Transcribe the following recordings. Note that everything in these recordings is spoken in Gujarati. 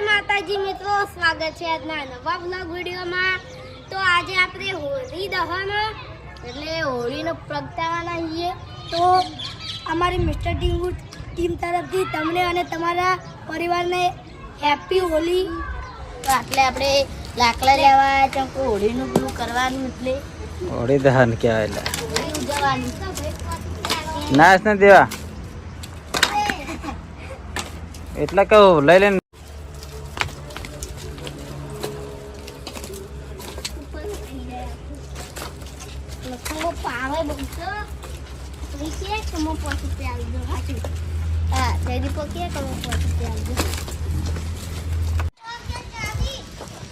માતાજી મિત્રો, સ્વાગત છે આજના નવા બ્લોગ વિડીયોમાં। તો આજે આપણે હોળી દહન એટલે હોળીનો પ્રગટાવવાના છીએ। તો અમારી મિસ્ટર ટીમ તરફથી તમને અને તમારા પરિવારને હેપી હોળી। તો એટલે આપણે લાકડા લેવા ચંકો હોળીનું પેલું કરવાનું એટલે હોળી દહન કહેવાય હોળી ઉજવવાની નાશ ન દેવા એટલે કહું લઈ લે પાવે બગતો પૈસે કમો પોતે આવી દો હાચું હા તેદી પોકે કમો પોતે આવી દો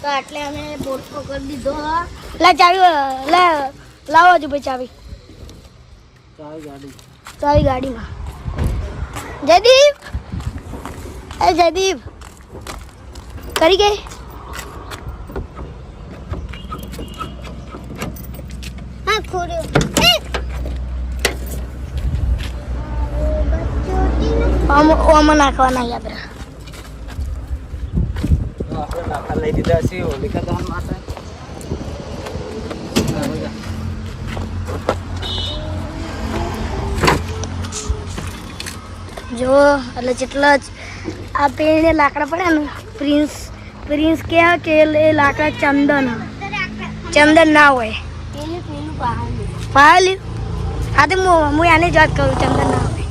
તો એટલે અમે બોટ પકડી દીધો લા ચાવી લા લાવો જો ભાઈ ચાવી ગાડીમાં જયદીપ એ જયદીપ કરી ગઈ હા ખોડ્યો ઓમાં નાખવાના આપણે લાકડા લઈ દીધા છે હોલિકા દહન માટે જો એટલે જેટલા જ આ પેને લાકડા પડ્યા ને પ્રિન્સ કહે કે એ લાકડા ચંદન ના હોય પાહલી હા તો હું આને જ વાત કરું ચંદન ના હોય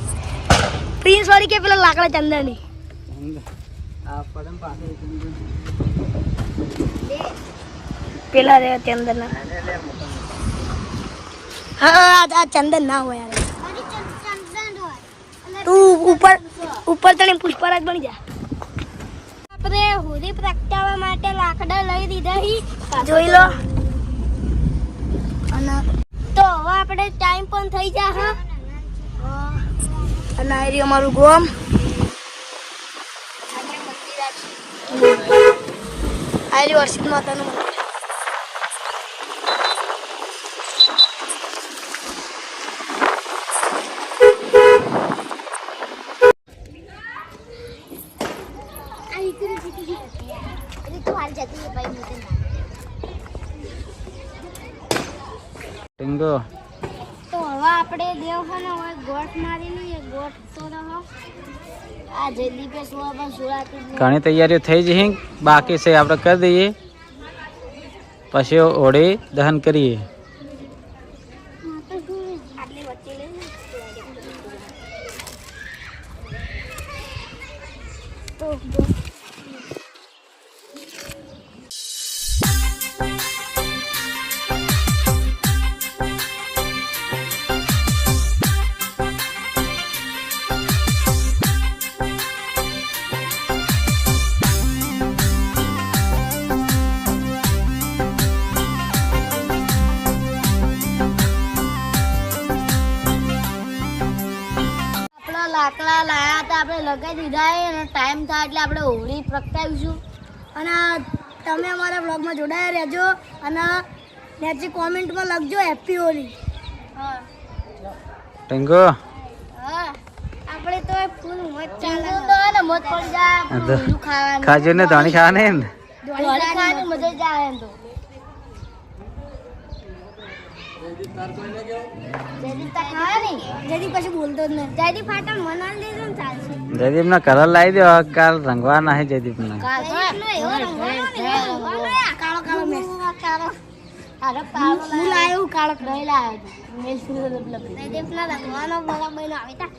પ્રિન્સ વાળી કે પેલા લાકડા ચંદન ની પેલા રે ચંદન ના હા આ ચંદન ના હોય યાર તું ઉપર તને પુષ્પરાજ બની જા આપણે હોળી પ્રગટાવવા માટે લાકડા લઈ દીધા જોઈ લો અને તો હવે આપણે ટાઈમ પણ થઈ જા હા અને આ રહ્યું અમારું ગોમ આ રહ્યું હર્ષિત માતાનું મંદિર ટિંગો તો હવે આપણે દેવખાને હવે ગોઠ મારી લઈએ ગોઠ તો રહો આ જલ્દી સુરાતી ઘણી તૈયારીઓ થઈ જશે બાકી છે આપણે કરી દઈએ પછી હોળી દહન કરીએ આટલી વચ્ચે લઈને તો લાકડા લાયા હતા આપણે લગાવી દીધા અને ટાઈમ થાય એટલે આપણે હોળી પ્રગટાવીશું અને તમે અમારા બ્લોગમાં જોડાયા રહેજો અને નીચે કોમેન્ટમાં લખજો હેપી હોળી ટિંગો હા આપણે તો ફૂલ મોજ ચાલે તો ને મોજ પડી જાય બધું ખાવાનું ખાજો ને ધણી ખાવાની ને ધણી ખાવાની મજા જ આવે તો જયદીપ તા ખાવાની જયદીપ કશું બોલતો જ નહીં જયદીપ ફાટા મનાલ દેજો ને ચાલશે જયદીપ ના કલર લાવી દો કાલ રંગવાના છે જયદીપ ને કાળો કાળો મેસ કાળો અરે પાવલો હું લાયો કાળો દઈ લાયો મેસ જયદીપ ના રંગવાનો બરાબર આવે તા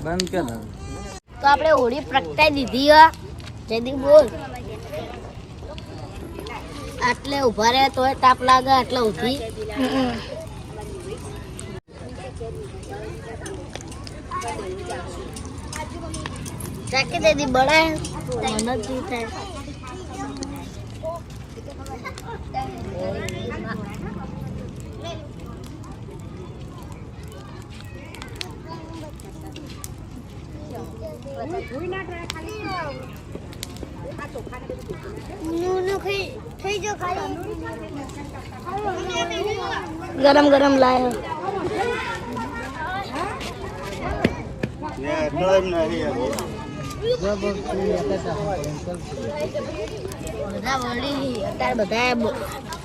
બંધ કર. તો આપણે હોળી પ્રગટાઈ દીધી હે. જયદીપ બોલ. આટલે ઉભા રહે તોય તાપ લાગે આટલે ઉભી. ચાકી દીદી બળાય મને જ થાય. गरम गरम लाए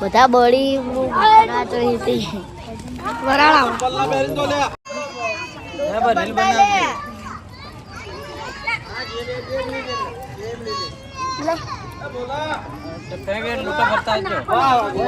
બધા બળી લૂંટો ભરતા આવજો.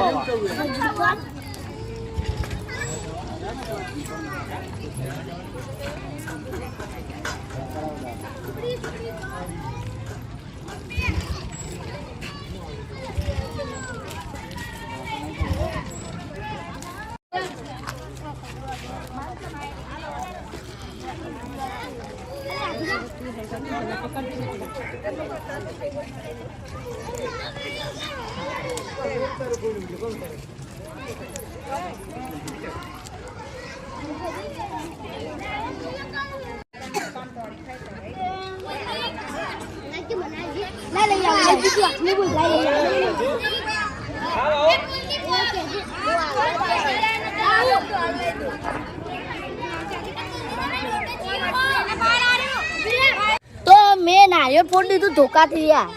तो मैं नारियल फोड़ दी तो धोखा थी यार.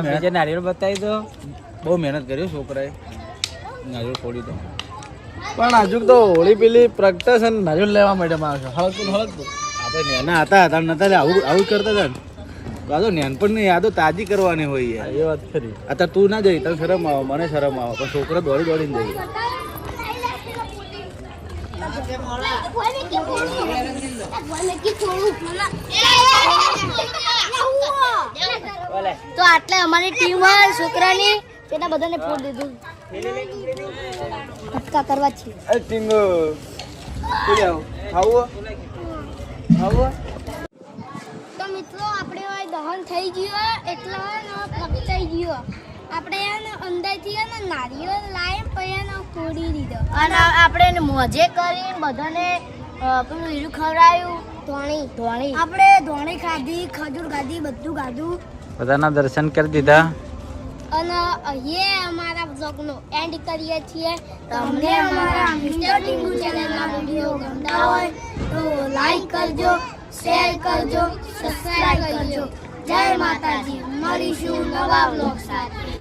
બીજે નારિયેળ બતાવી દો. બહુ મહેનત કરી છોકરાએ નારિયેળ ફોડી દો. પણ હજુ તો હોળી પેલી પ્રગટે છે ને નારિયેળ લેવા માટે માણસો હળકતું આપણે નાના હતા હતા નતા આવું આવું કરતા હતા ને તો આ તો નાનપણની યાદો તાજી કરવાની હોય યાર. એ વાત ખરી. અત્યારે તું ના જઈ તને શરમ આવે મને શરમ આવે પણ છોકરા દોડી દોડીને જઈએ. તો આટલે અમારી ટીમ છોકરાની તેના બધાને ફોડ દીધું. ધક્કા કરવા છે. ટીંગો ખાવું તો મિત્રો આપણે હવે દહન થઈ ગયું એટલે પ્રગટાઈ ગયું. આપણે એને અંદરથી એને નારિયેળ લાવી પછી એને ફોડી દીધો અને આપણે એને મોજે કરીને બધાને પેલું હીરું ખવડાવ્યું. ધોણી આપણે ધોણી ખાધી, ખજૂર ખાધી, બધું ખાધું બધાના દર્શન કરી દીધા. અને અહીંયા અમારા બ્લોગનો એન્ડ કરીએ છીએ. તમને અમારા મિસ્ટર ટીંગુ ચેનલના વિડીયો ગમતા હોય તો લાઈક કરજો, શેર કરજો, સબસ્ક્રાઇબ કરજો. જય માતાજી. મળીશું નવા બ્લોગ સાથે.